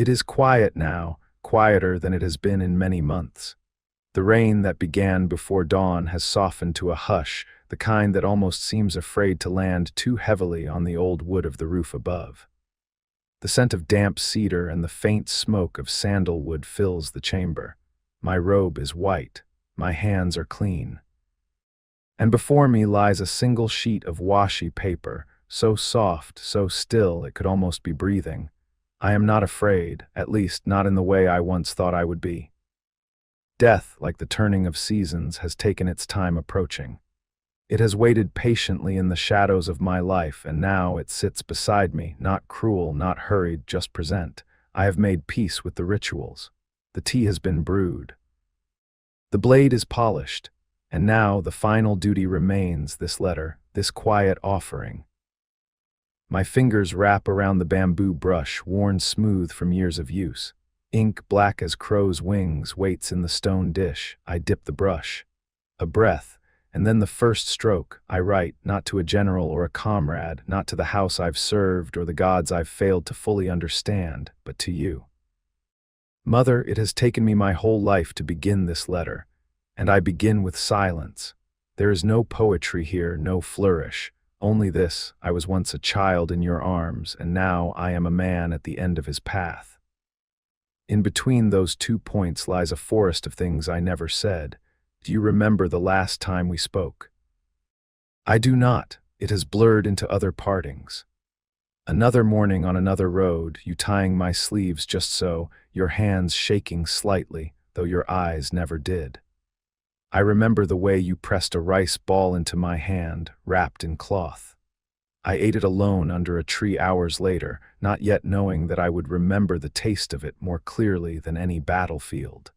It is quiet now, quieter than it has been in many months. The rain that began before dawn has softened to a hush, the kind that almost seems afraid to land too heavily on the old wood of the roof above. The scent of damp cedar and the faint smoke of sandalwood fills the chamber. My robe is white, my hands are clean. And before me lies a single sheet of washi paper, so soft, so still it could almost be breathing. I am not afraid, at least not in the way I once thought I would be. Death, like the turning of seasons, has taken its time approaching. It has waited patiently in the shadows of my life, and now it sits beside me, not cruel, not hurried, just present. I have made peace with the rituals. The tea has been brewed. The blade is polished, and now the final duty remains, this letter, this quiet offering. My fingers wrap around the bamboo brush, worn smooth from years of use. Ink, black as crow's wings, waits in the stone dish. I dip the brush. A breath, and then the first stroke. I write, not to a general or a comrade, not to the house I've served or the gods I've failed to fully understand, but to you. Mother, it has taken me my whole life to begin this letter, and I begin with silence. There is no poetry here, no flourish. Only this: I was once a child in your arms, and now I am a man at the end of his path. In between those 2 points lies a forest of things I never said. Do you remember the last time we spoke? I do not. It has blurred into other partings. Another morning on another road, you tying my sleeves just so, your hands shaking slightly, though your eyes never did. I remember the way you pressed a rice ball into my hand, wrapped in cloth. I ate it alone under a tree hours later, not yet knowing that I would remember the taste of it more clearly than any battlefield.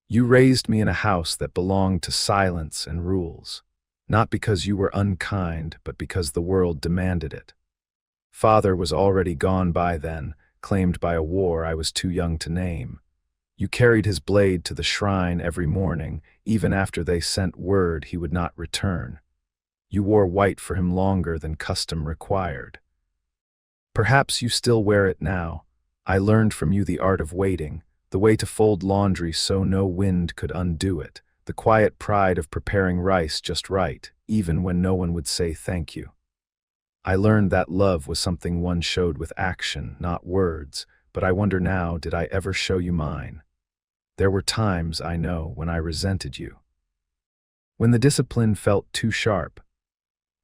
You raised me in a house that belonged to silence and rules, not because you were unkind, but because the world demanded it. Father was already gone by then, claimed by a war I was too young to name. You carried his blade to the shrine every morning, even after they sent word he would not return. You wore white for him longer than custom required. Perhaps you still wear it now. I learned from you the art of waiting, the way to fold laundry so no wind could undo it, the quiet pride of preparing rice just right, even when no one would say thank you. I learned that love was something one showed with action, not words, but I wonder now, did I ever show you mine? There were times, I know, when I resented you. When the discipline felt too sharp.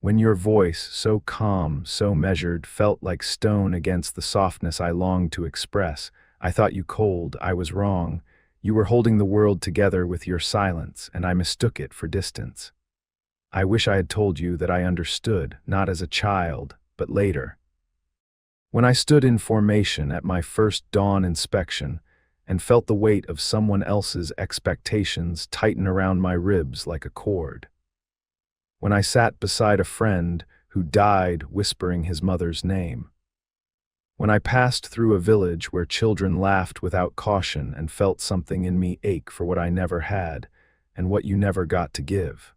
When your voice, so calm, so measured, felt like stone against the softness I longed to express. I thought you cold. I was wrong. You were holding the world together with your silence, and I mistook it for distance. I wish I had told you that I understood, not as a child, but later. When I stood in formation at my first dawn inspection and felt the weight of someone else's expectations tighten around my ribs like a cord. When I sat beside a friend who died whispering his mother's name. When I passed through a village where children laughed without caution and felt something in me ache for what I never had and what you never got to give.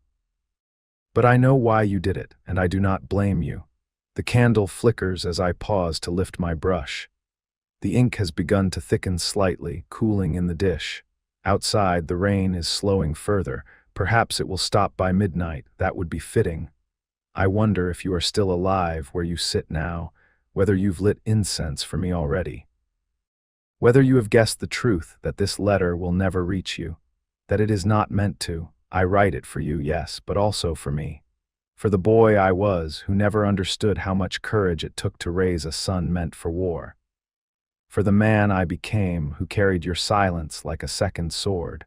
But I know why you did it, and I do not blame you. The candle flickers as I pause to lift my brush. The ink has begun to thicken slightly, cooling in the dish. Outside, the rain is slowing further. Perhaps it will stop by midnight. That would be fitting. I wonder if you are still alive where you sit now, whether you've lit incense for me already. Whether you have guessed the truth that this letter will never reach you, that it is not meant to. I write it for you, yes, but also for me. For the boy I was who never understood how much courage it took to raise a son meant for war. For the man I became who carried your silence like a second sword.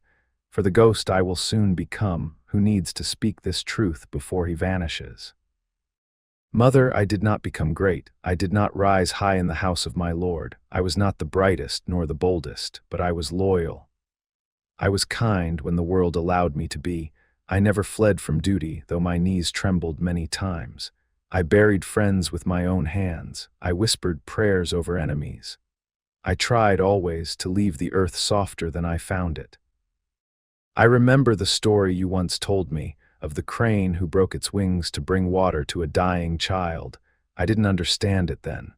For the ghost I will soon become who needs to speak this truth before he vanishes. Mother, I did not become great. I did not rise high in the house of my Lord. I was not the brightest nor the boldest, but I was loyal. I was kind when the world allowed me to be. I never fled from duty, though my knees trembled many times. I buried friends with my own hands. I whispered prayers over enemies. I tried always to leave the earth softer than I found it. I remember the story you once told me of the crane who broke its wings to bring water to a dying child. I didn't understand it then.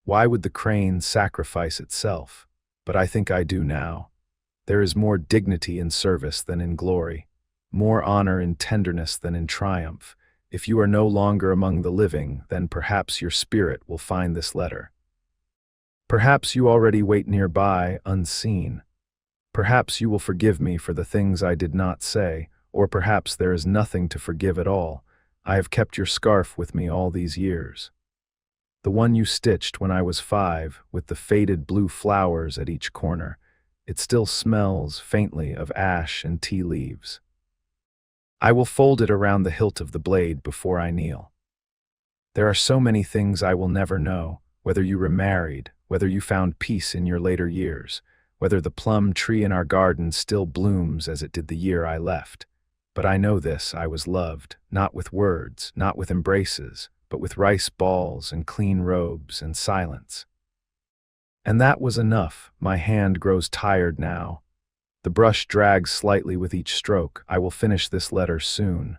Why would the crane sacrifice itself? But I think I do now. There is more dignity in service than in glory, more honor in tenderness than in triumph. If you are no longer among the living, then perhaps your spirit will find this letter. Perhaps you already wait nearby, unseen. Perhaps you will forgive me for the things I did not say, or perhaps there is nothing to forgive at all. I have kept your scarf with me all these years. The one you stitched when I was 5, with the faded blue flowers at each corner. It still smells faintly of ash and tea leaves. I will fold it around the hilt of the blade before I kneel. There are so many things I will never know, whether you remarried, whether you found peace in your later years, whether the plum tree in our garden still blooms as it did the year I left. But I know this: I was loved, not with words, not with embraces, but with rice balls and clean robes and silence. And that was enough. My hand grows tired now. The brush drags slightly with each stroke. I will finish this letter soon.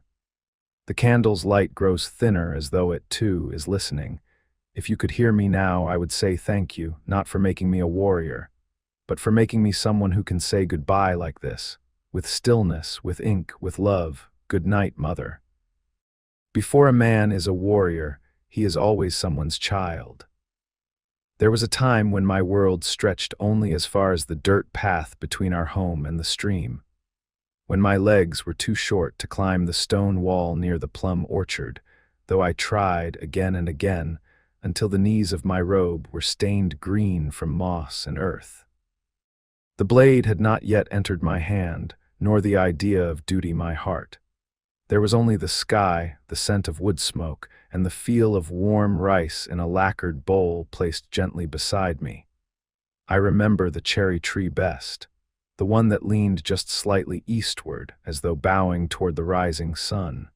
The candle's light grows thinner as though it, too, is listening. If you could hear me now, I would say thank you, not for making me a warrior, but for making me someone who can say goodbye like this, with stillness, with ink, with love. Good night, Mother. Before a man is a warrior, he is always someone's child. There was a time when my world stretched only as far as the dirt path between our home and the stream, when my legs were too short to climb the stone wall near the plum orchard, though I tried again and again until the knees of my robe were stained green from moss and earth. The blade had not yet entered my hand, nor the idea of duty my heart. There was only the sky, the scent of wood smoke, and the feel of warm rice in a lacquered bowl placed gently beside me. I remember the cherry tree best, the one that leaned just slightly eastward, as though bowing toward the rising sun.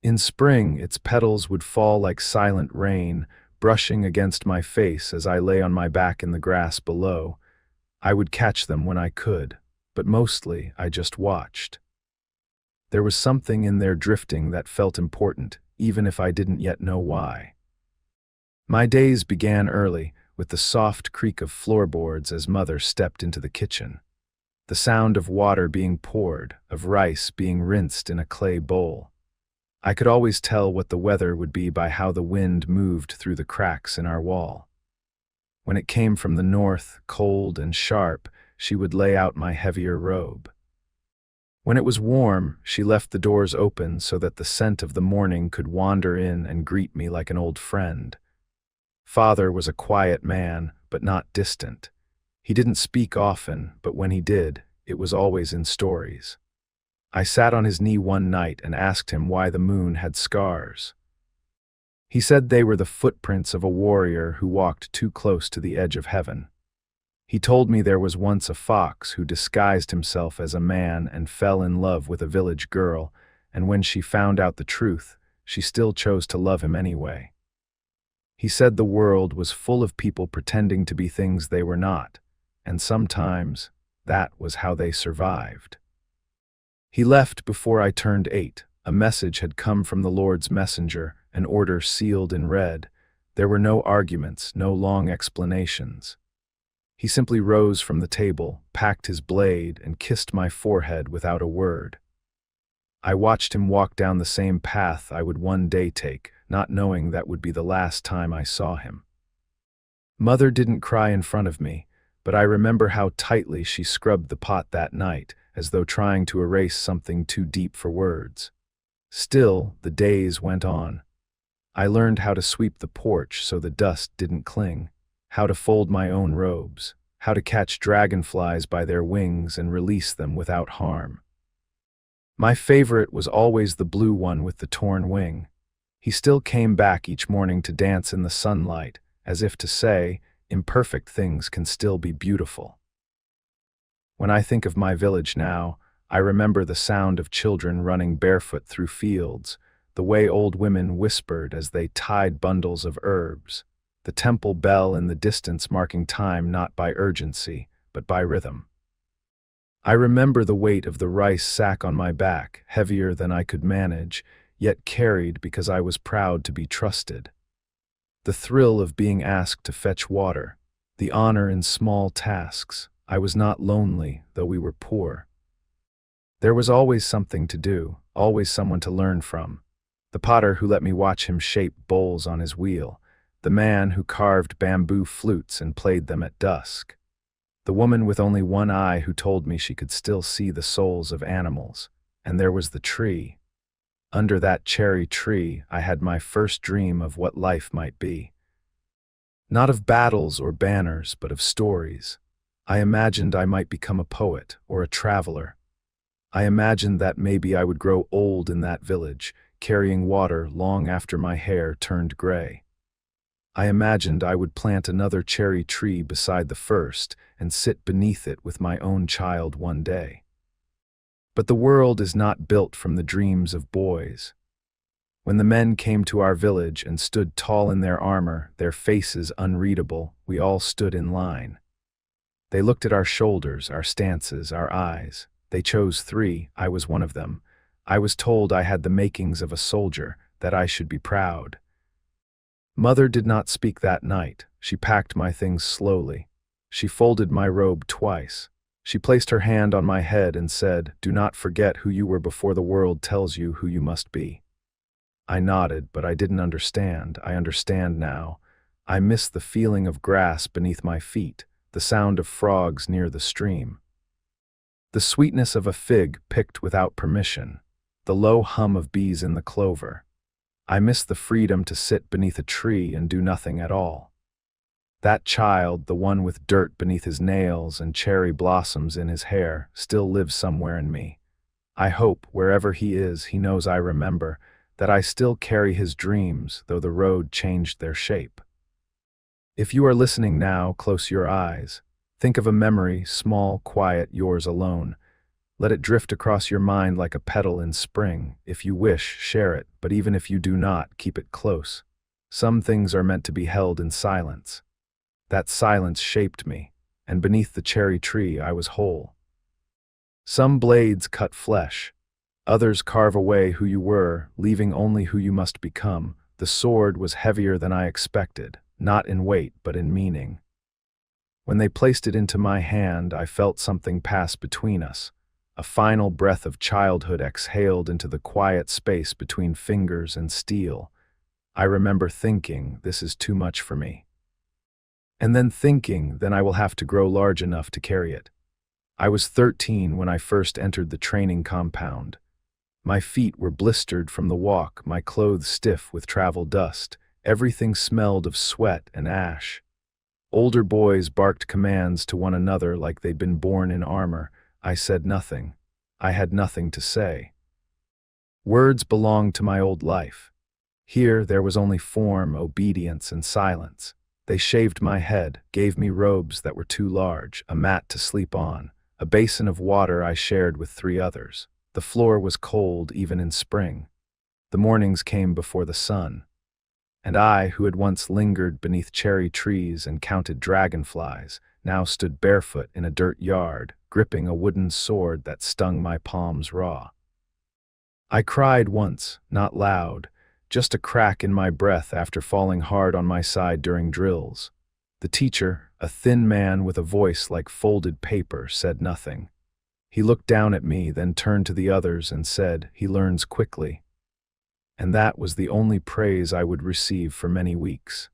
In spring, its petals would fall like silent rain, brushing against my face as I lay on my back in the grass below. I would catch them when I could, but mostly I just watched. There was something in their drifting that felt important, even if I didn't yet know why. My days began early, with the soft creak of floorboards as Mother stepped into the kitchen. The sound of water being poured, of rice being rinsed in a clay bowl. I could always tell what the weather would be by how the wind moved through the cracks in our wall. When it came from the north, cold and sharp, she would lay out my heavier robe. When it was warm, she left the doors open so that the scent of the morning could wander in and greet me like an old friend. Father was a quiet man, but not distant. He didn't speak often, but when he did, it was always in stories. I sat on his knee one night and asked him why the moon had scars. He said they were the footprints of a warrior who walked too close to the edge of heaven. He told me there was once a fox who disguised himself as a man and fell in love with a village girl, and when she found out the truth, she still chose to love him anyway. He said the world was full of people pretending to be things they were not, and sometimes that was how they survived. He left before I turned 8. A message had come from the Lord's messenger, an order sealed in red. There were no arguments, no long explanations. He simply rose from the table, packed his blade, and kissed my forehead without a word. I watched him walk down the same path I would one day take, not knowing that would be the last time I saw him. Mother didn't cry in front of me, but I remember how tightly she scrubbed the pot that night, as though trying to erase something too deep for words. Still, the days went on. I learned how to sweep the porch so the dust didn't cling, how to fold my own robes, how to catch dragonflies by their wings and release them without harm. My favorite was always the blue one with the torn wing. He still came back each morning to dance in the sunlight, as if to say, imperfect things can still be beautiful. When I think of my village now, I remember the sound of children running barefoot through fields, the way old women whispered as they tied bundles of herbs, the temple bell in the distance marking time not by urgency, but by rhythm. I remember the weight of the rice sack on my back, heavier than I could manage, yet carried because I was proud to be trusted. The thrill of being asked to fetch water, the honor in small tasks. I was not lonely, though we were poor. There was always something to do, always someone to learn from. The potter who let me watch him shape bowls on his wheel, the man who carved bamboo flutes and played them at dusk, the woman with only one eye who told me she could still see the souls of animals, and there was the tree. Under that cherry tree, I had my first dream of what life might be. Not of battles or banners, but of stories. I imagined I might become a poet or a traveler. I imagined that maybe I would grow old in that village, carrying water long after my hair turned gray. I imagined I would plant another cherry tree beside the first and sit beneath it with my own child one day. But the world is not built from the dreams of boys. When the men came to our village and stood tall in their armor, their faces unreadable, we all stood in line. They looked at our shoulders, our stances, our eyes. They chose 3, I was one of them. I was told I had the makings of a soldier, that I should be proud. Mother did not speak that night. She packed my things slowly. She folded my robe twice. She placed her hand on my head and said, "Do not forget who you were before the world tells you who you must be." I nodded, but I didn't understand. I understand now. I miss the feeling of grass beneath my feet, the sound of frogs near the stream, the sweetness of a fig picked without permission, the low hum of bees in the clover. I miss the freedom to sit beneath a tree and do nothing at all. That child, the one with dirt beneath his nails and cherry blossoms in his hair, still lives somewhere in me. I hope, wherever he is, he knows I remember, that I still carry his dreams, though the road changed their shape. If you are listening now, close your eyes. Think of a memory, small, quiet, yours alone. Let it drift across your mind like a petal in spring. If you wish, share it, but even if you do not, keep it close. Some things are meant to be held in silence. That silence shaped me, and beneath the cherry tree I was whole. Some blades cut flesh. Others carve away who you were, leaving only who you must become. The sword was heavier than I expected, not in weight but in meaning. When they placed it into my hand, I felt something pass between us. A final breath of childhood exhaled into the quiet space between fingers and steel. I remember thinking, this is too much for me. And then thinking, then I will have to grow large enough to carry it. I was 13 when I first entered the training compound. My feet were blistered from the walk, my clothes stiff with travel dust. Everything smelled of sweat and ash. Older boys barked commands to one another like they'd been born in armor. I said nothing. I had nothing to say. Words belonged to my old life. Here there was only form, obedience, and silence. They shaved my head, gave me robes that were too large, a mat to sleep on, a basin of water I shared with 3 others. The floor was cold even in spring. The mornings came before the sun. And I, who had once lingered beneath cherry trees and counted dragonflies, now stood barefoot in a dirt yard, gripping a wooden sword that stung my palms raw. I cried once, not loud, just a crack in my breath after falling hard on my side during drills. The teacher, a thin man with a voice like folded paper, said nothing. He looked down at me, then turned to the others and said, "He learns quickly." And that was the only praise I would receive for many weeks.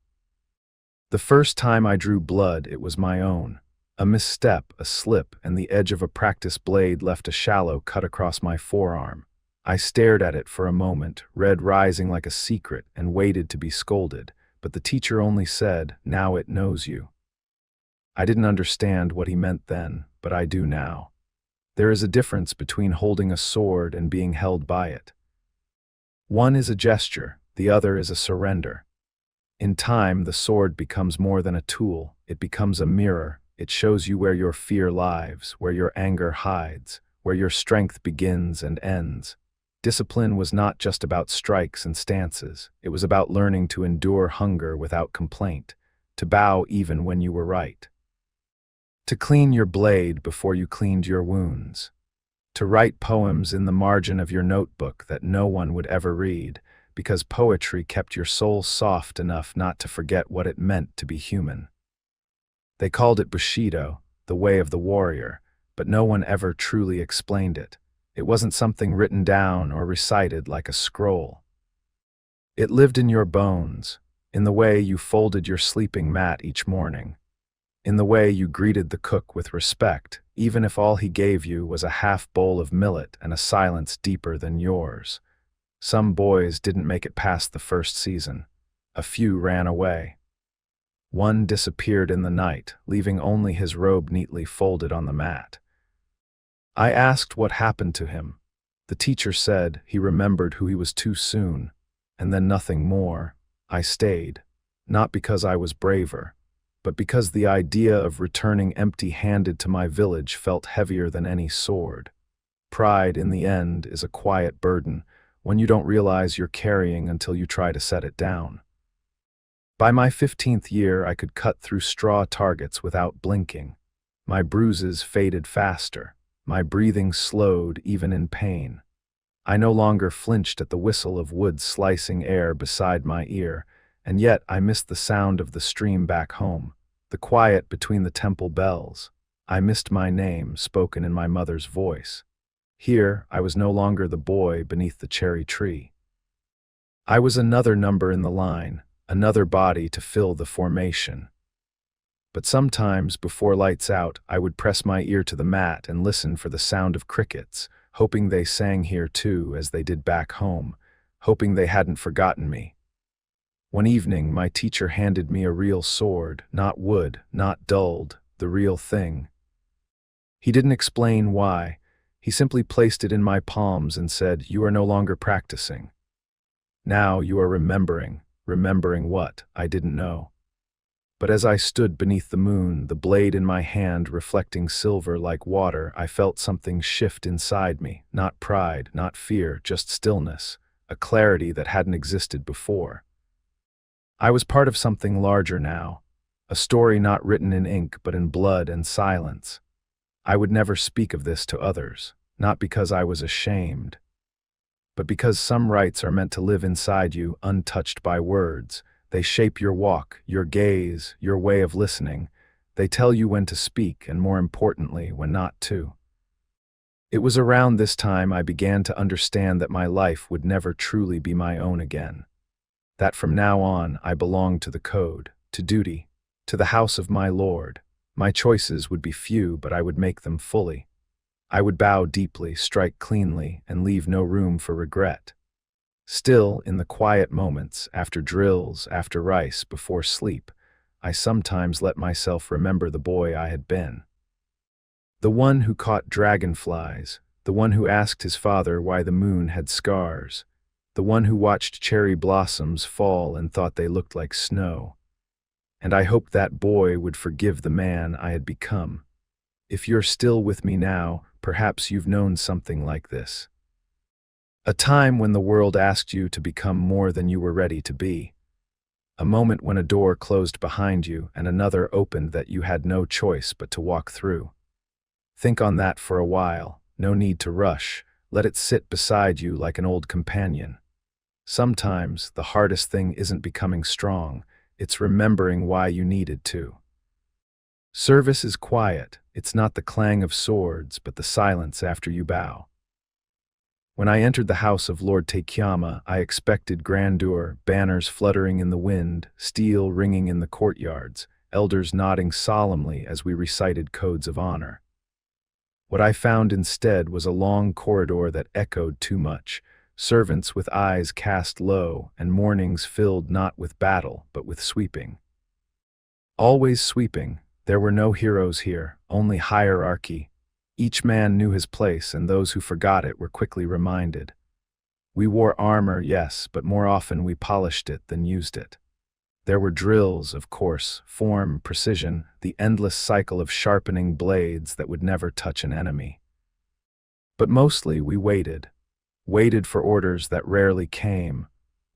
The first time I drew blood, it was my own. A misstep, a slip, and the edge of a practice blade left a shallow cut across my forearm. I stared at it for a moment, red rising like a secret, and waited to be scolded, but the teacher only said, "Now it knows you." I didn't understand what he meant then, but I do now. There is a difference between holding a sword and being held by it. One is a gesture, the other is a surrender. In time, the sword becomes more than a tool. It becomes a mirror. It shows you where your fear lies, where your anger hides, where your strength begins and ends. Discipline was not just about strikes and stances. It was about learning to endure hunger without complaint, to bow even when you were right, to clean your blade before you cleaned your wounds, to write poems in the margin of your notebook that no one would ever read, because poetry kept your soul soft enough not to forget what it meant to be human. They called it Bushido, the way of the warrior, but no one ever truly explained it. It wasn't something written down or recited like a scroll. It lived in your bones, in the way you folded your sleeping mat each morning, in the way you greeted the cook with respect, even if all he gave you was a half bowl of millet and a silence deeper than yours. Some boys didn't make it past the first season. A few ran away. One disappeared in the night, leaving only his robe neatly folded on the mat. I asked what happened to him. The teacher said he remembered who he was too soon, and then nothing more. I stayed, not because I was braver, but because the idea of returning empty-handed to my village felt heavier than any sword. Pride, in the end, is a quiet burden, one you don't realize you're carrying until you try to set it down. By my 15th year, I could cut through straw targets without blinking. My bruises faded faster. My breathing slowed even in pain. I no longer flinched at the whistle of wood slicing air beside my ear, and yet I missed the sound of the stream back home, the quiet between the temple bells. I missed my name spoken in my mother's voice. Here, I was no longer the boy beneath the cherry tree. I was another number in the line, another body to fill the formation. But sometimes, before lights out, I would press my ear to the mat and listen for the sound of crickets, hoping they sang here too as they did back home, hoping they hadn't forgotten me. One evening, my teacher handed me a real sword, not wood, not dulled, the real thing. He didn't explain why. He simply placed it in my palms and said, "You are no longer practicing. Now you are remembering." Remembering what, I didn't know. But as I stood beneath the moon, the blade in my hand reflecting silver like water, I felt something shift inside me, not pride, not fear, just stillness, a clarity that hadn't existed before. I was part of something larger now, a story not written in ink but in blood and silence. I would never speak of this to others, not because I was ashamed, but because some rights are meant to live inside you untouched by words. They shape your walk, your gaze, your way of listening. They tell you when to speak and, more importantly, when not to. It was around this time I began to understand that my life would never truly be my own again. That from now on I belonged to the code, to duty, to the house of my Lord. My choices would be few, but I would make them fully. I would bow deeply, strike cleanly, and leave no room for regret. Still, in the quiet moments, after drills, after rice, before sleep, I sometimes let myself remember the boy I had been. The one who caught dragonflies, the one who asked his father why the moon had scars, the one who watched cherry blossoms fall and thought they looked like snow. And I hoped that boy would forgive the man I had become. If you're still with me now, perhaps you've known something like this. A time when the world asked you to become more than you were ready to be. A moment when a door closed behind you and another opened that you had no choice but to walk through. Think on that for a while, no need to rush, let it sit beside you like an old companion. Sometimes the hardest thing isn't becoming strong, it's remembering why you needed to. Service is quiet, it's not the clang of swords, but the silence after you bow. When I entered the house of Lord Tekyama, I expected grandeur, banners fluttering in the wind, steel ringing in the courtyards, elders nodding solemnly as we recited codes of honor. What I found instead was a long corridor that echoed too much, servants with eyes cast low, and mornings filled not with battle, but with sweeping. Always sweeping. There were no heroes here, only hierarchy. Each man knew his place, and those who forgot it were quickly reminded. We wore armor, yes, but more often we polished it than used it. There were drills, of course, form, precision, the endless cycle of sharpening blades that would never touch an enemy. But mostly we waited. Waited for orders that rarely came.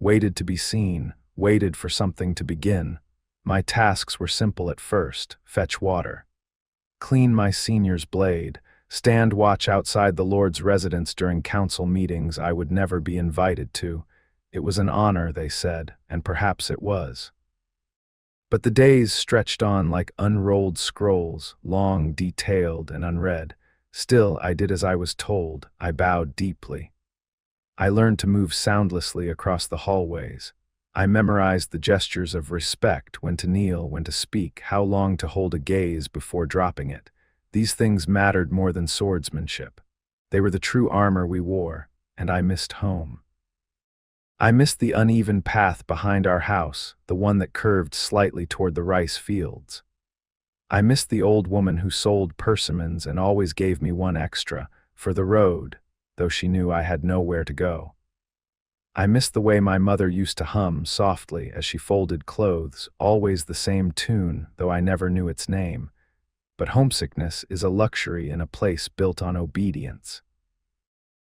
Waited to be seen. Waited for something to begin. My tasks were simple at first: fetch water, clean my senior's blade, stand watch outside the Lord's residence during council meetings I would never be invited to, It was an honor, they said, and perhaps it was. But the days stretched on like unrolled scrolls, long, detailed, and unread. Still, I did as I was told. I bowed deeply. I learned to move soundlessly across the hallways. I memorized the gestures of respect, when to kneel, when to speak, how long to hold a gaze before dropping it. These things mattered more than swordsmanship. They were the true armor we wore, and I missed home. I missed the uneven path behind our house, the one that curved slightly toward the rice fields. I missed the old woman who sold persimmons and always gave me one extra for the road, though she knew I had nowhere to go. I missed the way my mother used to hum softly as she folded clothes, always the same tune, though I never knew its name. But homesickness is a luxury in a place built on obedience.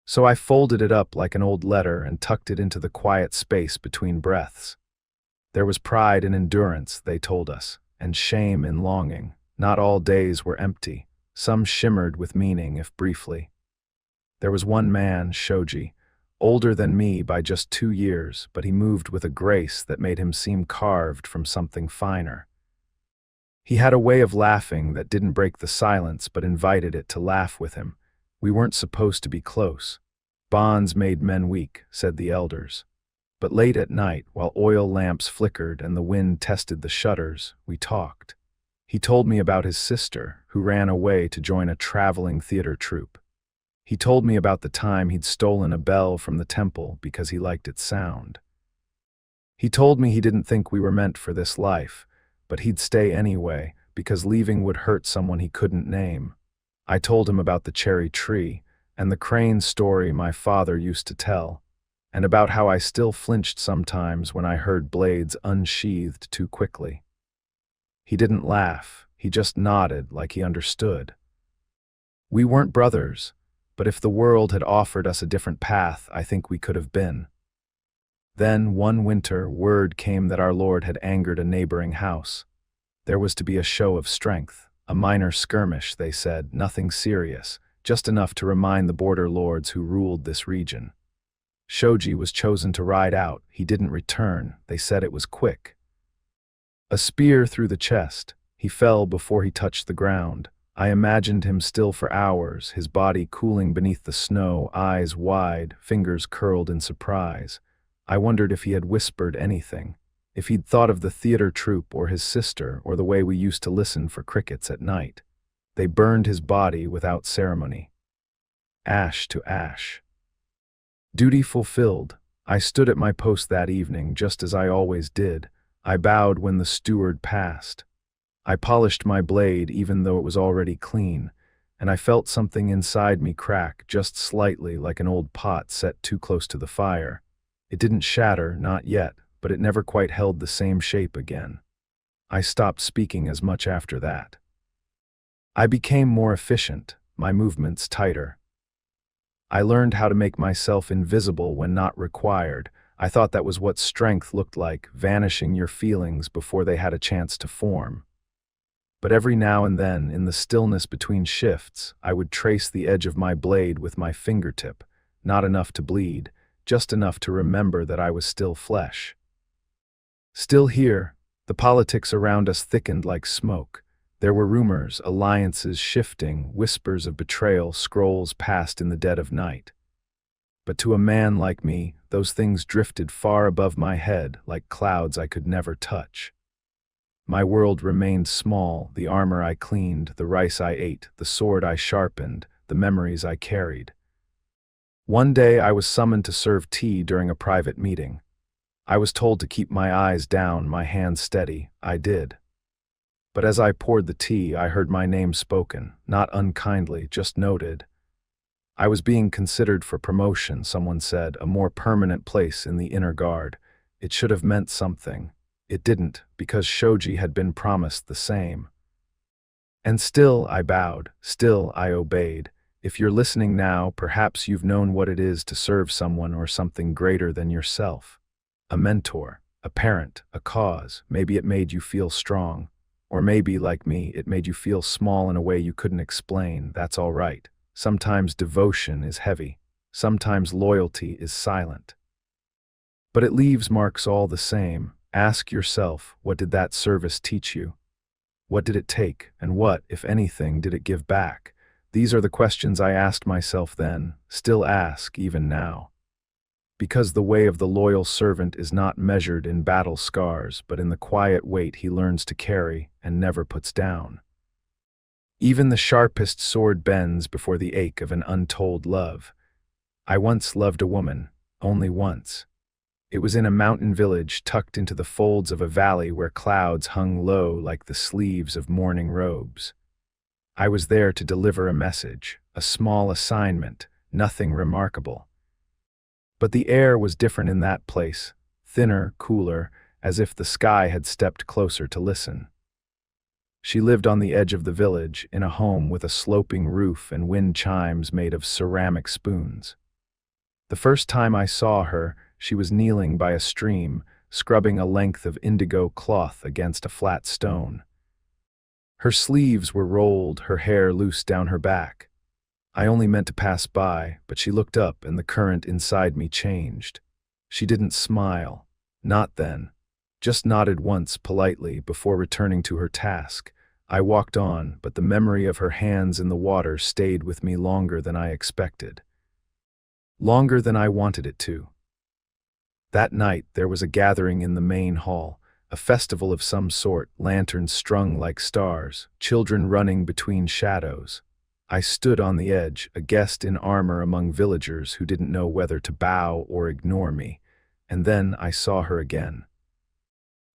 So I folded it up like an old letter and tucked it into the quiet space between breaths. There was pride in endurance, they told us, and shame in longing. Not all days were empty. Some shimmered with meaning, if briefly. There was one man, Shoji, older than me by just 2 years, but he moved with a grace that made him seem carved from something finer. He had a way of laughing that didn't break the silence but invited it to laugh with him. We weren't supposed to be close. Bonds made men weak, said the elders. But late at night, while oil lamps flickered and the wind tested the shutters, we talked. He told me about his sister, who ran away to join a traveling theater troupe. He told me about the time he'd stolen a bell from the temple because he liked its sound. He told me he didn't think we were meant for this life, but he'd stay anyway because leaving would hurt someone he couldn't name. I told him about the cherry tree and the crane story my father used to tell, and about how I still flinched sometimes when I heard blades unsheathed too quickly. He didn't laugh, he just nodded like he understood. We weren't brothers, but if the world had offered us a different path, I think we could have been. Then, one winter, word came that our Lord had angered a neighboring house. There was to be a show of strength. A minor skirmish, they said, nothing serious, just enough to remind the border lords who ruled this region. Shoji was chosen to ride out. He didn't return. They said it was quick. A spear through the chest. He fell before he touched the ground. I imagined him still for hours, his body cooling beneath the snow, eyes wide, fingers curled in surprise. I wondered if he had whispered anything. If he'd thought of the theater troupe or his sister or the way we used to listen for crickets at night. They burned his body without ceremony. Ash to ash. Duty fulfilled. I stood at my post that evening, just as I always did. I bowed when the steward passed. I polished my blade even though it was already clean, and I felt something inside me crack just slightly like an old pot set too close to the fire. It didn't shatter, not yet, but it never quite held the same shape again. I stopped speaking as much after that. I became more efficient, my movements tighter. I learned how to make myself invisible when not required. I thought that was what strength looked like, vanishing your feelings before they had a chance to form. But every now and then, in the stillness between shifts, I would trace the edge of my blade with my fingertip, not enough to bleed, just enough to remember that I was still flesh. Still here, the politics around us thickened like smoke. There were rumors, alliances shifting, whispers of betrayal, scrolls passed in the dead of night. But to a man like me, those things drifted far above my head, like clouds I could never touch. My world remained small, the armor I cleaned, the rice I ate, the sword I sharpened, the memories I carried. One day I was summoned to serve tea during a private meeting. I was told to keep my eyes down, my hands steady. I did. But as I poured the tea, I heard my name spoken, not unkindly, just noted. I was being considered for promotion, someone said, a more permanent place in the inner guard. It should have meant something. It didn't, because Shoji had been promised the same. And still I bowed, still I obeyed. If you're listening now, perhaps you've known what it is to serve someone or something greater than yourself. A mentor, a parent, a cause. Maybe it made you feel strong. Or maybe, like me, it made you feel small in a way you couldn't explain. That's all right. Sometimes devotion is heavy. Sometimes loyalty is silent. But it leaves marks all the same. Ask yourself, what did that service teach you? What did it take, and what, if anything, did it give back? These are the questions I asked myself then, still ask even now. Because the way of the loyal servant is not measured in battle scars, but in the quiet weight he learns to carry and never puts down. Even the sharpest sword bends before the ache of an untold love. I once loved a woman, only once. It was in a mountain village tucked into the folds of a valley where clouds hung low like the sleeves of mourning robes. I was there to deliver a message, a small assignment, nothing remarkable. But the air was different in that place, thinner, cooler, as if the sky had stepped closer to listen. She lived on the edge of the village, in a home with a sloping roof and wind chimes made of ceramic spoons. The first time I saw her, she was kneeling by a stream, scrubbing a length of indigo cloth against a flat stone. Her sleeves were rolled, her hair loose down her back. I only meant to pass by, but she looked up and the current inside me changed. She didn't smile. Not then. Just nodded once politely before returning to her task. I walked on, but the memory of her hands in the water stayed with me longer than I expected. Longer than I wanted it to. That night there was a gathering in the main hall, a festival of some sort, lanterns strung like stars, children running between shadows. I stood on the edge, a guest in armor among villagers who didn't know whether to bow or ignore me, and then I saw her again.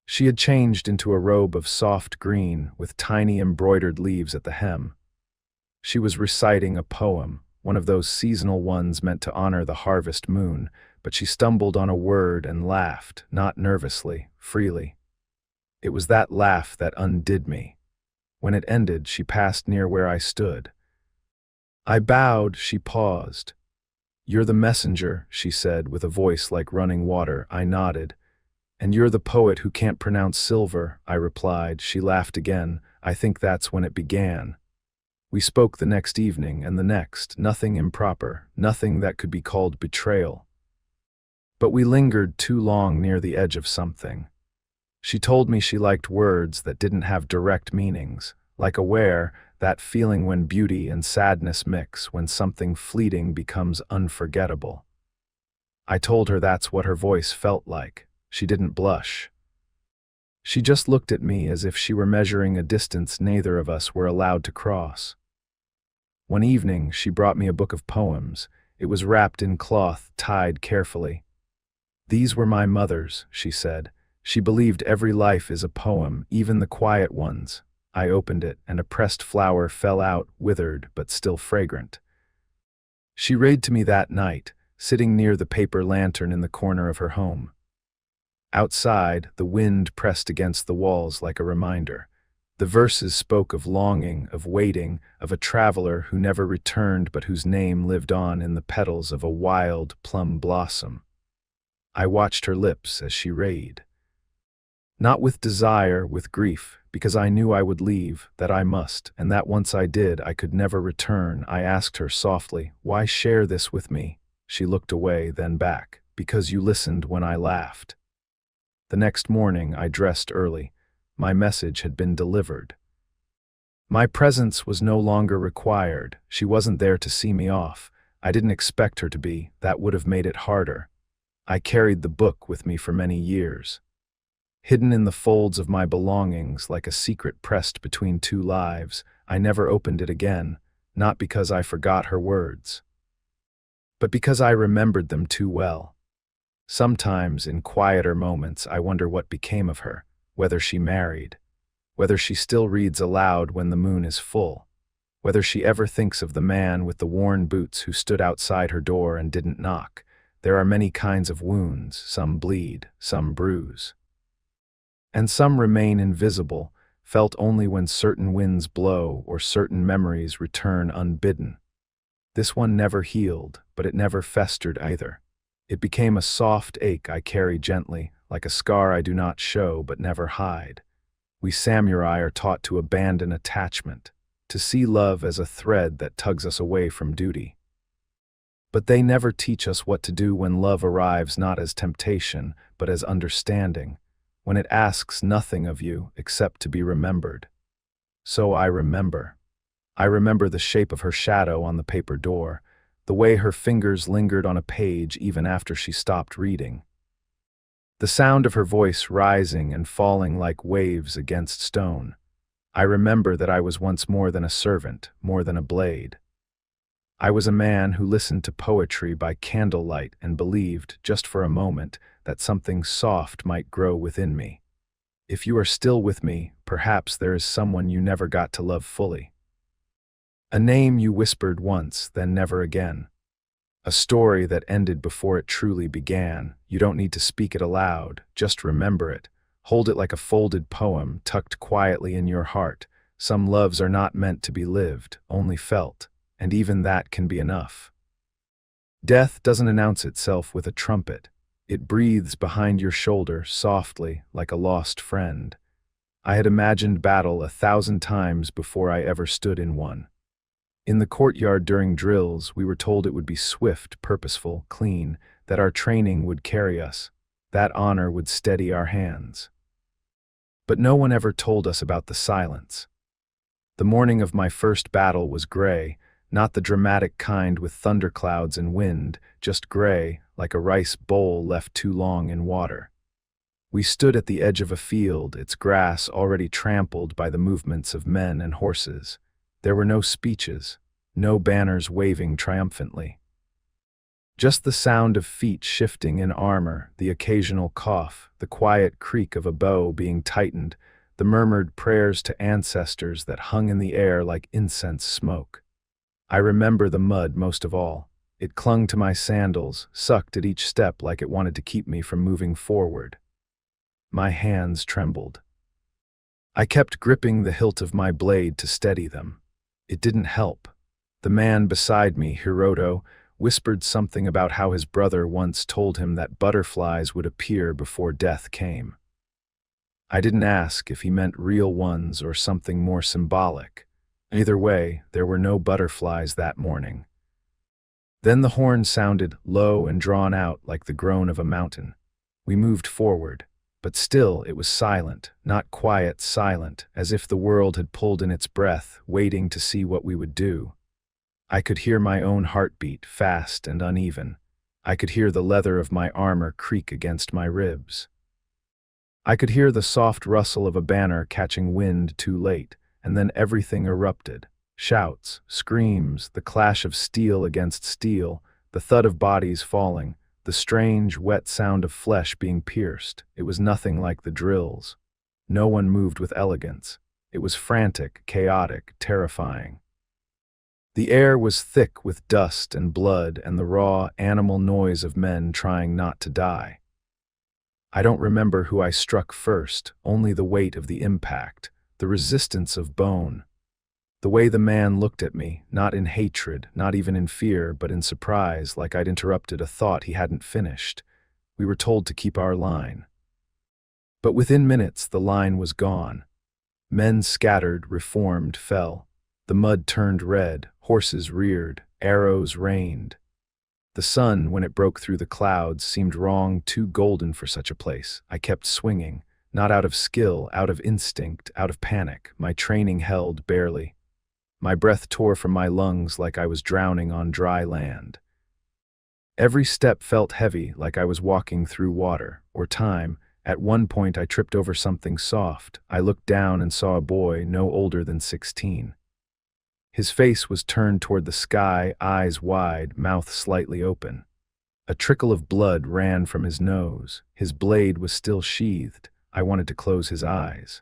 She had changed into a robe of soft green with tiny embroidered leaves at the hem. She was reciting a poem, one of those seasonal ones meant to honor the harvest moon, but she stumbled on a word and laughed, not nervously, freely. It was that laugh that undid me. When it ended, she passed near where I stood. I bowed, she paused. "You're the messenger," she said, with a voice like running water. I nodded. "And you're the poet who can't pronounce silver," I replied. She laughed again. I think that's when it began. We spoke the next evening and the next, nothing improper, nothing that could be called betrayal. But we lingered too long near the edge of something. She told me she liked words that didn't have direct meanings, like aware, that feeling when beauty and sadness mix, when something fleeting becomes unforgettable. I told her that's what her voice felt like. She didn't blush. She just looked at me as if she were measuring a distance neither of us were allowed to cross. One evening, she brought me a book of poems. It was wrapped in cloth, tied carefully. "These were my mother's," she said. "She believed every life is a poem, even the quiet ones." I opened it, and a pressed flower fell out, withered but still fragrant. She read to me that night, sitting near the paper lantern in the corner of her home. Outside, the wind pressed against the walls like a reminder. The verses spoke of longing, of waiting, of a traveler who never returned but whose name lived on in the petals of a wild plum blossom. I watched her lips as she read. Not with desire, with grief, because I knew I would leave, that I must, and that once I did, I could never return. I asked her softly, "Why share this with me?" She looked away, then back. "Because you listened when I laughed." The next morning, I dressed early. My message had been delivered. My presence was no longer required. She wasn't there to see me off. I didn't expect her to be. That would have made it harder. I carried the book with me for many years. Hidden in the folds of my belongings like a secret pressed between two lives, I never opened it again, not because I forgot her words, but because I remembered them too well. Sometimes, in quieter moments, I wonder what became of her, whether she married, whether she still reads aloud when the moon is full, whether she ever thinks of the man with the worn boots who stood outside her door and didn't knock. There are many kinds of wounds, some bleed, some bruise. And some remain invisible, felt only when certain winds blow or certain memories return unbidden. This one never healed, but it never festered either. It became a soft ache I carry gently, like a scar I do not show but never hide. We samurai are taught to abandon attachment, to see love as a thread that tugs us away from duty. But they never teach us what to do when love arrives not as temptation, but as understanding, when it asks nothing of you except to be remembered. So I remember. I remember the shape of her shadow on the paper door, the way her fingers lingered on a page even after she stopped reading. The sound of her voice rising and falling like waves against stone. I remember that I was once more than a servant, more than a blade. I was a man who listened to poetry by candlelight and believed, just for a moment, that something soft might grow within me. If you are still with me, perhaps there is someone you never got to love fully. A name you whispered once, then never again. A story that ended before it truly began. You don't need to speak it aloud, just remember it. Hold it like a folded poem tucked quietly in your heart. Some loves are not meant to be lived, only felt, and even that can be enough. Death doesn't announce itself with a trumpet. It breathes behind your shoulder softly, like a lost friend. I had imagined battle 1,000 times before I ever stood in one. In the courtyard during drills, we were told it would be swift, purposeful, clean, that our training would carry us, that honor would steady our hands. But no one ever told us about the silence. The morning of my first battle was gray, not the dramatic kind with thunderclouds and wind, just gray, like a rice bowl left too long in water. We stood at the edge of a field, its grass already trampled by the movements of men and horses. There were no speeches, no banners waving triumphantly. Just the sound of feet shifting in armor, the occasional cough, the quiet creak of a bow being tightened, the murmured prayers to ancestors that hung in the air like incense smoke. I remember the mud most of all. It clung to my sandals, sucked at each step like it wanted to keep me from moving forward. My hands trembled. I kept gripping the hilt of my blade to steady them. It didn't help. The man beside me, Hiroto, whispered something about how his brother once told him that butterflies would appear before death came. I didn't ask if he meant real ones or something more symbolic. Either way, there were no butterflies that morning. Then the horn sounded low and drawn out like the groan of a mountain. We moved forward, but still it was silent, not quiet, silent, as if the world had pulled in its breath, waiting to see what we would do. I could hear my own heartbeat, fast and uneven. I could hear the leather of my armor creak against my ribs. I could hear the soft rustle of a banner catching wind too late, and then everything erupted. Shouts, screams, the clash of steel against steel, the thud of bodies falling, the strange, wet sound of flesh being pierced. It was nothing like the drills. No one moved with elegance. It was frantic, chaotic, terrifying. The air was thick with dust and blood and the raw, animal noise of men trying not to die. I don't remember who I struck first, only the weight of the impact, the resistance of bone. The way the man looked at me, not in hatred, not even in fear, but in surprise, like I'd interrupted a thought he hadn't finished. We were told to keep our line. But within minutes, the line was gone. Men scattered, reformed, fell. The mud turned red, horses reared, arrows rained. The sun, when it broke through the clouds, seemed wrong, too golden for such a place. I kept swinging, not out of skill, out of instinct, out of panic. My training held barely. My breath tore from my lungs like I was drowning on dry land. Every step felt heavy, like I was walking through water, or time. At one point I tripped over something soft. I looked down and saw a boy no older than 16. His face was turned toward the sky, eyes wide, mouth slightly open. A trickle of blood ran from his nose. His blade was still sheathed. I wanted to close his eyes.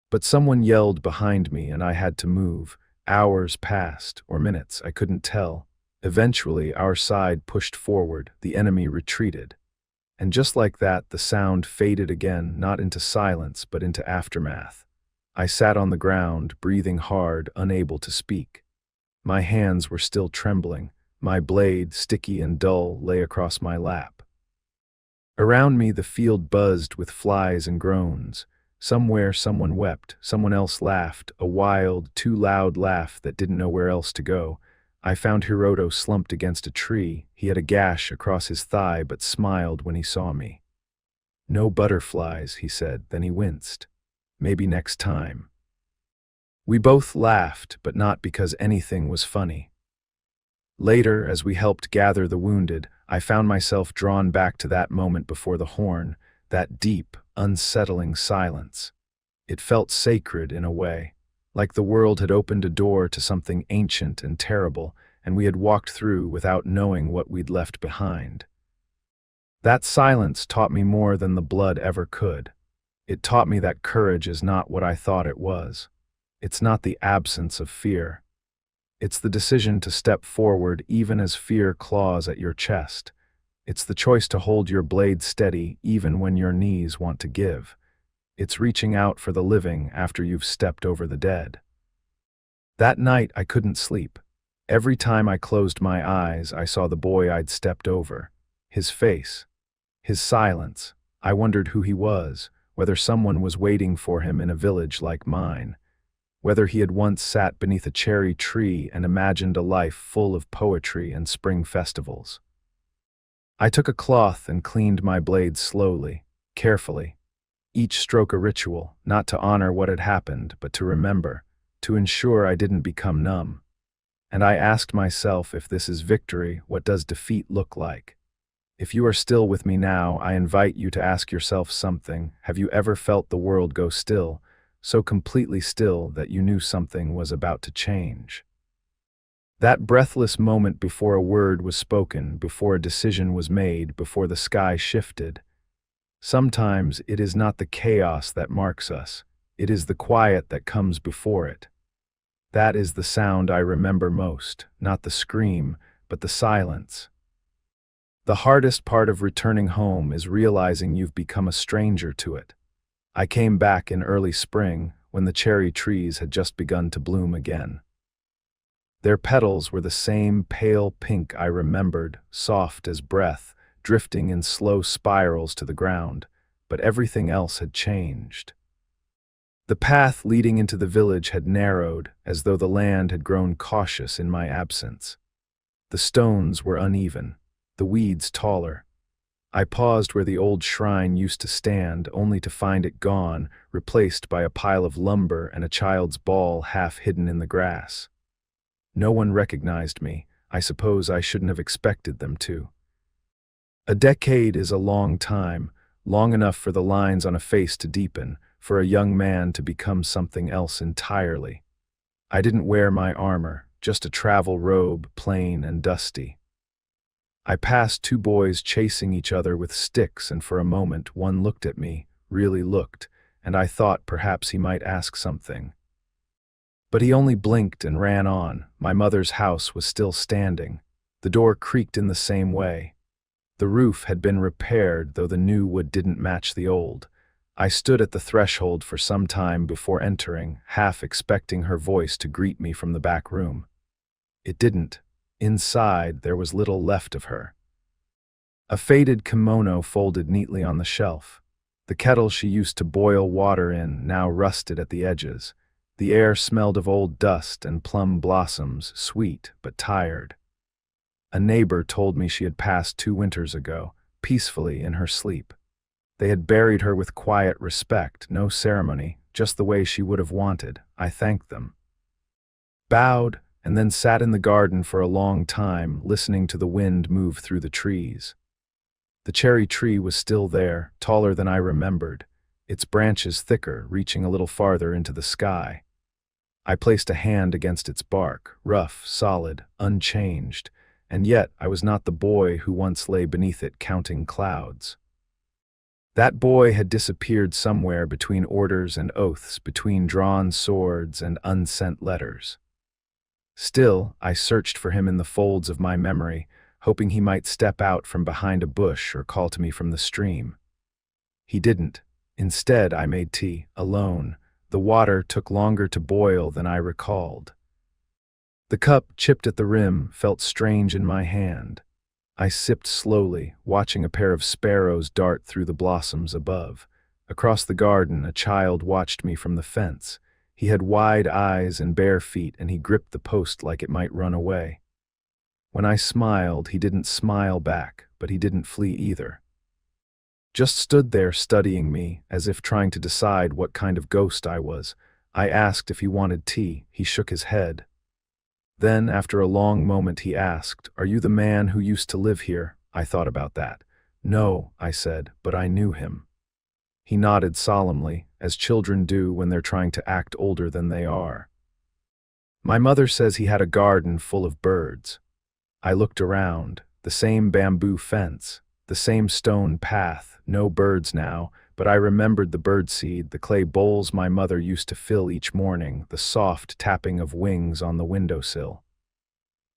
But someone yelled behind me and I had to move. Hours passed, or minutes, I couldn't tell. Eventually, our side pushed forward, the enemy retreated. And just like that, the sound faded again, not into silence, but into aftermath. I sat on the ground, breathing hard, unable to speak. My hands were still trembling. My blade, sticky and dull, lay across my lap. Around me, the field buzzed with flies and groans. Somewhere, someone wept, someone else laughed, a wild, too loud laugh that didn't know where else to go. I found Hiroto slumped against a tree. He had a gash across his thigh but smiled when he saw me. "No butterflies," he said, then he winced. "Maybe next time." We both laughed, but not because anything was funny. Later, as we helped gather the wounded, I found myself drawn back to that moment before the horn, that deep, unsettling silence. It felt sacred in a way, like the world had opened a door to something ancient and terrible, and we had walked through without knowing what we'd left behind. That silence taught me more than the blood ever could. It taught me that courage is not what I thought it was. It's not the absence of fear. It's the decision to step forward even as fear claws at your chest. It's the choice to hold your blade steady even when your knees want to give. It's reaching out for the living after you've stepped over the dead. That night I couldn't sleep. Every time I closed my eyes, I saw the boy I'd stepped over. His face. His silence. I wondered who he was, whether someone was waiting for him in a village like mine. Whether he had once sat beneath a cherry tree and imagined a life full of poetry and spring festivals. I took a cloth and cleaned my blade slowly, carefully. Each stroke a ritual, not to honor what had happened, but to remember, to ensure I didn't become numb. And I asked myself, if this is victory, what does defeat look like? If you are still with me now, I invite you to ask yourself something. Have you ever felt the world go still, so completely still that you knew something was about to change? That breathless moment before a word was spoken, before a decision was made, before the sky shifted. Sometimes it is not the chaos that marks us, it is the quiet that comes before it. That is the sound I remember most, not the scream, but the silence. The hardest part of returning home is realizing you've become a stranger to it. I came back in early spring, when the cherry trees had just begun to bloom again. Their petals were the same pale pink I remembered, soft as breath, drifting in slow spirals to the ground, but everything else had changed. The path leading into the village had narrowed, as though the land had grown cautious in my absence. The stones were uneven, the weeds taller. I paused where the old shrine used to stand, only to find it gone, replaced by a pile of lumber and a child's ball half hidden in the grass. No one recognized me. I suppose I shouldn't have expected them to. A decade is a long time, long enough for the lines on a face to deepen, for a young man to become something else entirely. I didn't wear my armor, just a travel robe, plain and dusty. I passed two boys chasing each other with sticks, and for a moment one looked at me, really looked, and I thought perhaps he might ask something. But he only blinked and ran on. My mother's house was still standing. The door creaked in the same way. The roof had been repaired, though the new wood didn't match the old. I stood at the threshold for some time before entering, half expecting her voice to greet me from the back room. It didn't. Inside, there was little left of her. A faded kimono folded neatly on the shelf. The kettle she used to boil water in now rusted at the edges. The air smelled of old dust and plum blossoms, sweet but tired. A neighbor told me she had passed 2 winters ago, peacefully in her sleep. They had buried her with quiet respect, no ceremony, just the way she would have wanted. I thanked them, bowed, and then sat in the garden for a long time, listening to the wind move through the trees. The cherry tree was still there, taller than I remembered, its branches thicker, reaching a little farther into the sky. I placed a hand against its bark, rough, solid, unchanged, and yet I was not the boy who once lay beneath it counting clouds. That boy had disappeared somewhere between orders and oaths, between drawn swords and unsent letters. Still, I searched for him in the folds of my memory, hoping he might step out from behind a bush or call to me from the stream. He didn't. Instead, I made tea, alone. The water took longer to boil than I recalled. The cup, chipped at the rim, felt strange in my hand. I sipped slowly, watching a pair of sparrows dart through the blossoms above. Across the garden, a child watched me from the fence. He had wide eyes and bare feet, and he gripped the post like it might run away. When I smiled, he didn't smile back, but he didn't flee either. Just stood there studying me, as if trying to decide what kind of ghost I was. I asked if he wanted tea. He shook his head. Then, after a long moment, he asked, "Are you the man who used to live here?" I thought about that. "No," I said, "but I knew him." He nodded solemnly, as children do when they're trying to act older than they are. My mother says he had a garden full of birds. I looked around. The same bamboo fence, the same stone path, no birds now, but I remembered the birdseed, the clay bowls my mother used to fill each morning, the soft tapping of wings on the windowsill.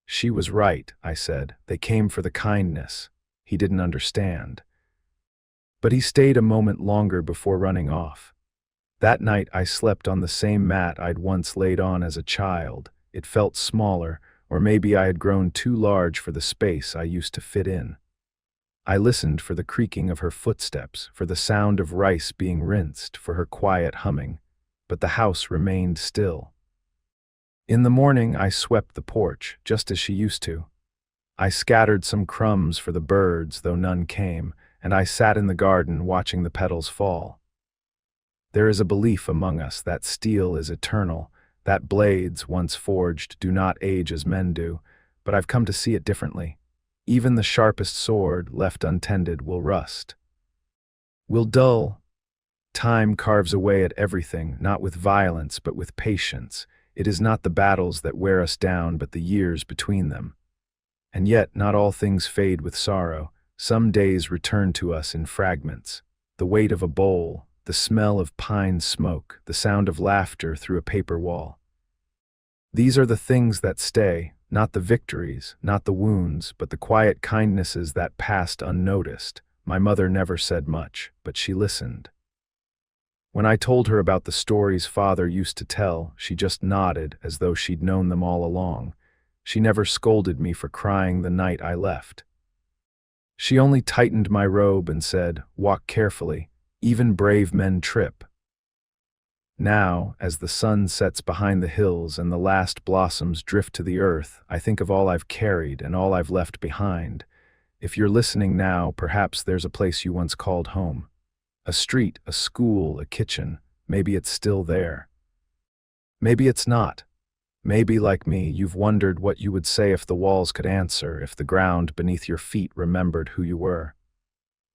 She was right, I said. They came for the kindness. He didn't understand. But he stayed a moment longer before running off. That night I slept on the same mat I'd once laid on as a child. It felt smaller, or maybe I had grown too large for the space I used to fit in. I listened for the creaking of her footsteps, for the sound of rice being rinsed, for her quiet humming, but the house remained still. In the morning I swept the porch, just as she used to. I scattered some crumbs for the birds, though none came, and I sat in the garden watching the petals fall. There is a belief among us that steel is eternal, that blades, once forged, do not age as men do, but I've come to see it differently. Even the sharpest sword, left untended, will rust. Will dull. Time carves away at everything, not with violence, but with patience. It is not the battles that wear us down, but the years between them. And yet, not all things fade with sorrow. Some days return to us in fragments. The weight of a bowl, the smell of pine smoke, the sound of laughter through a paper wall. These are the things that stay, not the victories, not the wounds, but the quiet kindnesses that passed unnoticed. My mother never said much, but she listened. When I told her about the stories Father used to tell, she just nodded as though she'd known them all along. She never scolded me for crying the night I left. She only tightened my robe and said, "Walk carefully. Even brave men trip." Now, as the sun sets behind the hills and the last blossoms drift to the earth, I think of all I've carried and all I've left behind. If you're listening now, perhaps there's a place you once called home. A street, a school, a kitchen. Maybe it's still there. Maybe it's not. Maybe, like me, you've wondered what you would say if the walls could answer, if the ground beneath your feet remembered who you were.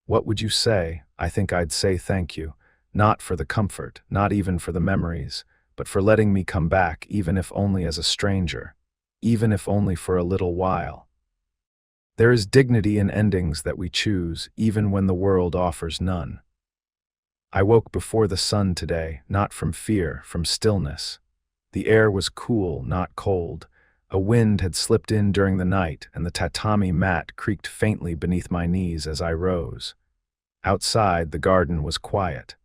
What would you say? I think I'd say thank you. Not for the comfort, not even for the memories, but for letting me come back, even if only as a stranger, even if only for a little while. There is dignity in endings that we choose, even when the world offers none. I woke before the sun today, not from fear, from stillness. The air was cool, not cold. A wind had slipped in during the night, and the tatami mat creaked faintly beneath my knees as I rose. Outside, the garden was quiet.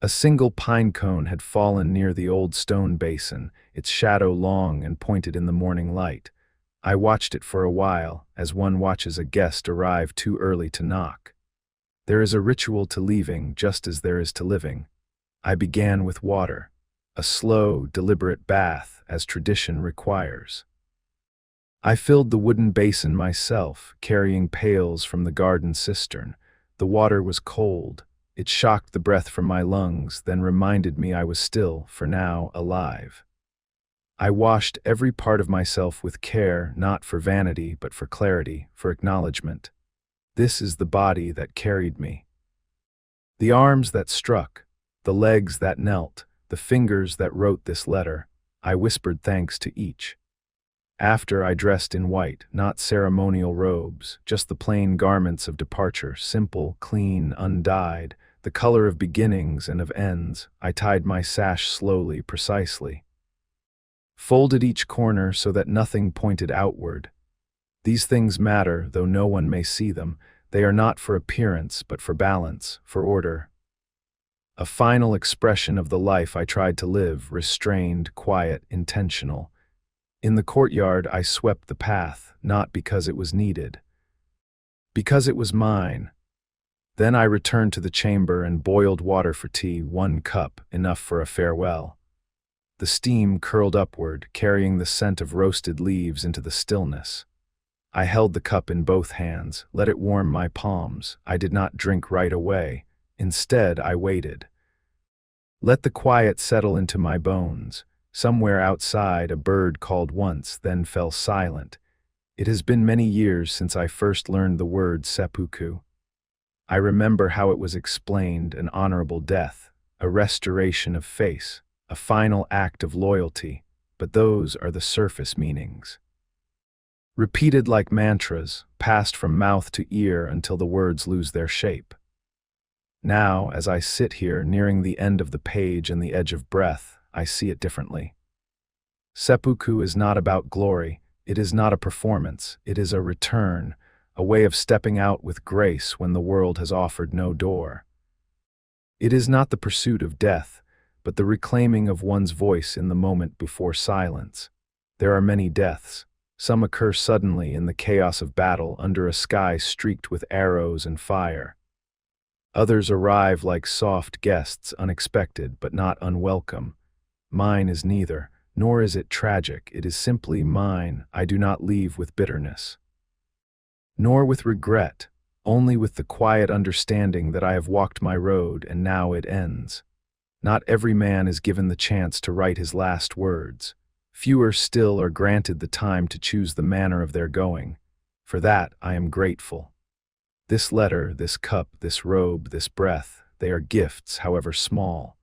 A single pine cone had fallen near the old stone basin, its shadow long and pointed in the morning light. I watched it for a while, as one watches a guest arrive too early to knock. There is a ritual to leaving, just as there is to living. I began with water, a slow, deliberate bath, as tradition requires. I filled the wooden basin myself, carrying pails from the garden cistern. The water was cold. It shocked the breath from my lungs, then reminded me I was still, for now, alive. I washed every part of myself with care, not for vanity, but for clarity, for acknowledgement. This is the body that carried me. The arms that struck, the legs that knelt, the fingers that wrote this letter, I whispered thanks to each. After, I dressed in white, not ceremonial robes, just the plain garments of departure, simple, clean, undyed, the color of beginnings and of ends. I tied my sash slowly, precisely. Folded each corner so that nothing pointed outward. These things matter, though no one may see them. They are not for appearance, but for balance, for order. A final expression of the life I tried to live, restrained, quiet, intentional. In the courtyard, I swept the path, not because it was needed, because it was mine. Then I returned to the chamber and boiled water for tea, 1 cup, enough for a farewell. The steam curled upward, carrying the scent of roasted leaves into the stillness. I held the cup in both hands, let it warm my palms. I did not drink right away. Instead, I waited. Let the quiet settle into my bones. Somewhere outside, a bird called once, then fell silent. It has been many years since I first learned the word seppuku. I remember how it was explained: an honorable death, a restoration of face, a final act of loyalty, but those are the surface meanings. Repeated like mantras, passed from mouth to ear until the words lose their shape. Now, as I sit here, nearing the end of the page and the edge of breath, I see it differently. Seppuku is not about glory, it is not a performance, it is a return, a way of stepping out with grace when the world has offered no door. It is not the pursuit of death, but the reclaiming of one's voice in the moment before silence. There are many deaths. Some occur suddenly in the chaos of battle under a sky streaked with arrows and fire. Others arrive like soft guests, unexpected but not unwelcome. Mine is neither, nor is it tragic, it is simply mine. I do not leave with bitterness, nor with regret, only with the quiet understanding that I have walked my road and now it ends. Not every man is given the chance to write his last words. Fewer still are granted the time to choose the manner of their going. For that I am grateful. This letter, this cup, this robe, this breath, they are gifts, however small.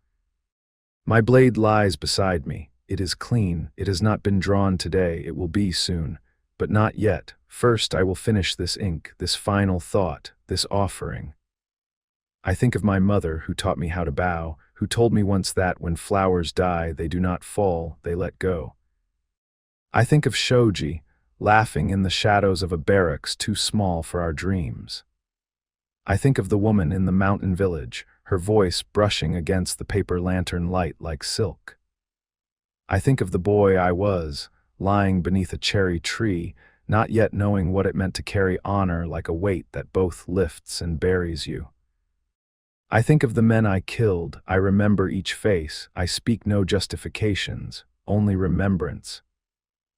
My blade lies beside me. It is clean. It has not been drawn today. It will be soon, but not yet. First I will finish this ink, this final thought, this offering. I think of my mother, who taught me how to bow, who told me once that when flowers die, they do not fall, they let go. I think of Shoji, laughing in the shadows of a barracks too small for our dreams. I think of the woman in the mountain village, her voice brushing against the paper lantern light like silk. I think of the boy I was, lying beneath a cherry tree, not yet knowing what it meant to carry honor like a weight that both lifts and buries you. I think of the men I killed. I remember each face. I speak no justifications, only remembrance.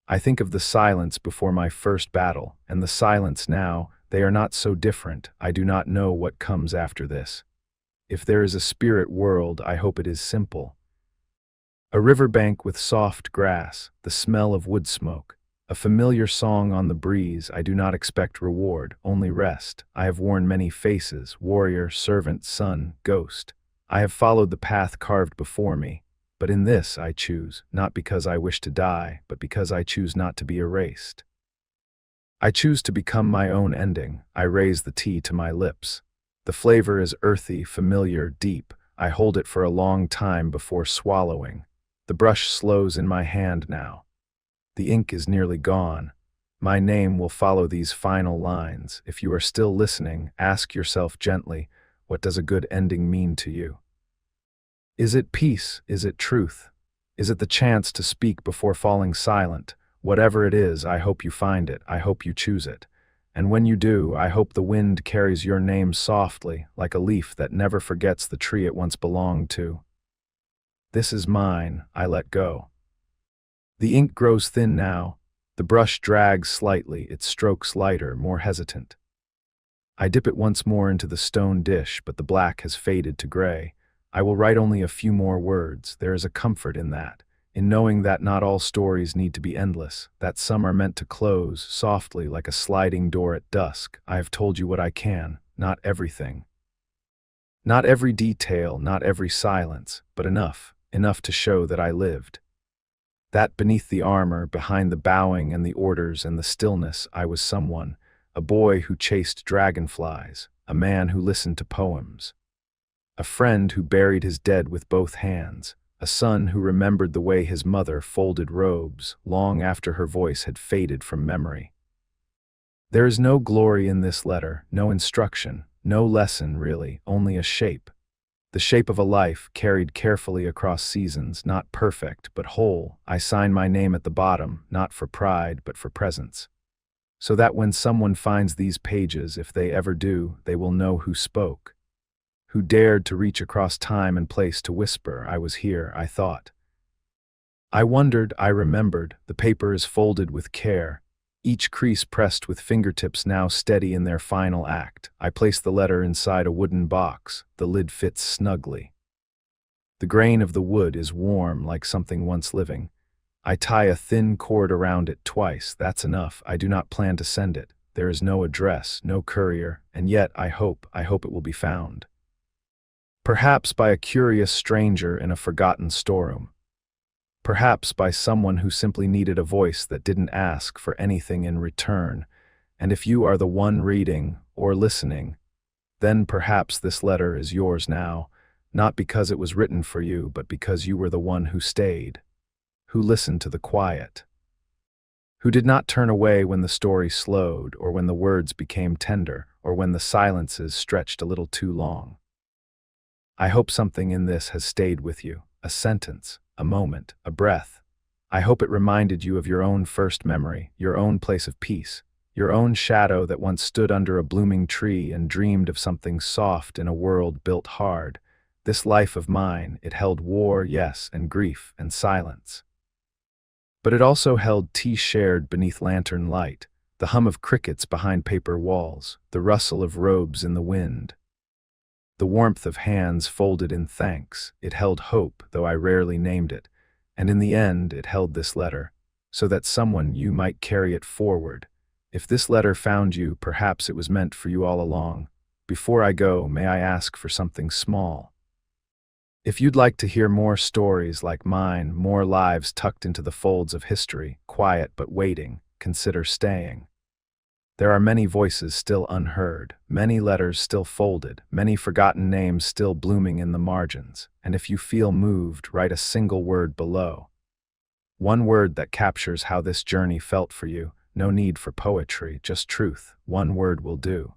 I think of the silence before my first battle, and the silence now. They are not so different. I do not know what comes after this. If there is a spirit world, I hope it is simple. A riverbank with soft grass, the smell of wood smoke, a familiar song on the breeze. I do not expect reward, only rest. I have worn many faces: warrior, servant, son, ghost. I have followed the path carved before me, but in this I choose, not because I wish to die, but because I choose not to be erased. I choose to become my own ending. I raise the tea to my lips. The flavor is earthy, familiar, deep. I hold it for a long time before swallowing. The brush slows in my hand now. The ink is nearly gone. My name will follow these final lines. If you are still listening, ask yourself gently, what does a good ending mean to you? Is it peace? Is it truth? Is it the chance to speak before falling silent? Whatever it is, I hope you find it. I hope you choose it. And when you do, I hope the wind carries your name softly, like a leaf that never forgets the tree it once belonged to. This is mine. I let go. The ink grows thin now. The brush drags slightly, its strokes lighter, more hesitant. I dip it once more into the stone dish, but the black has faded to gray. I will write only a few more words. There is a comfort in that, in knowing that not all stories need to be endless, that some are meant to close, softly like a sliding door at dusk. I have told you what I can, not everything. Not every detail, not every silence, but enough to show that I lived. That beneath the armor, behind the bowing and the orders and the stillness, I was someone, a boy who chased dragonflies, a man who listened to poems, a friend who buried his dead with both hands, a son who remembered the way his mother folded robes long after her voice had faded from memory. There is no glory in this letter, no instruction, no lesson really, only a shape. The shape of a life carried carefully across seasons, not perfect, but whole. I sign my name at the bottom, not for pride, but for presence. So that when someone finds these pages, if they ever do, they will know who spoke, who dared to reach across time and place to whisper, I was here, I thought. I wondered, I remembered, the paper is folded with care. each crease pressed with fingertips now steady in their final act. I place the letter inside a wooden box. The lid fits snugly. The grain of the wood is warm like something once living. I tie a thin cord around it twice. That's enough. I do not plan to send it. There is no address, no courier, and yet I hope it will be found. Perhaps by a curious stranger in a forgotten storeroom. Perhaps by someone who simply needed a voice that didn't ask for anything in return. And if you are the one reading or listening, then perhaps this letter is yours now, not because it was written for you, but because you were the one who stayed, who listened to the quiet, who did not turn away when the story slowed, or when the words became tender, or when the silences stretched a little too long. I hope something in this has stayed with you, a sentence, a moment, a breath. I hope it reminded you of your own first memory, your own place of peace, your own shadow that once stood under a blooming tree and dreamed of something soft in a world built hard. This life of mine, it held war, yes, and grief and silence. But it also held tea shared beneath lantern light, the hum of crickets behind paper walls, the rustle of robes in the wind, the warmth of hands folded in thanks. It held hope, though I rarely named it, and in the end it held this letter, so that someone you might carry it forward. If this letter found you, perhaps it was meant for you all along. Before I go, may I ask for something small? If you'd like to hear more stories like mine, more lives tucked into the folds of history, quiet but waiting, consider staying. There are many voices still unheard, many letters still folded, many forgotten names still blooming in the margins, and if you feel moved, write a single word below. One word that captures how this journey felt for you. No need for poetry, just truth. One word will do.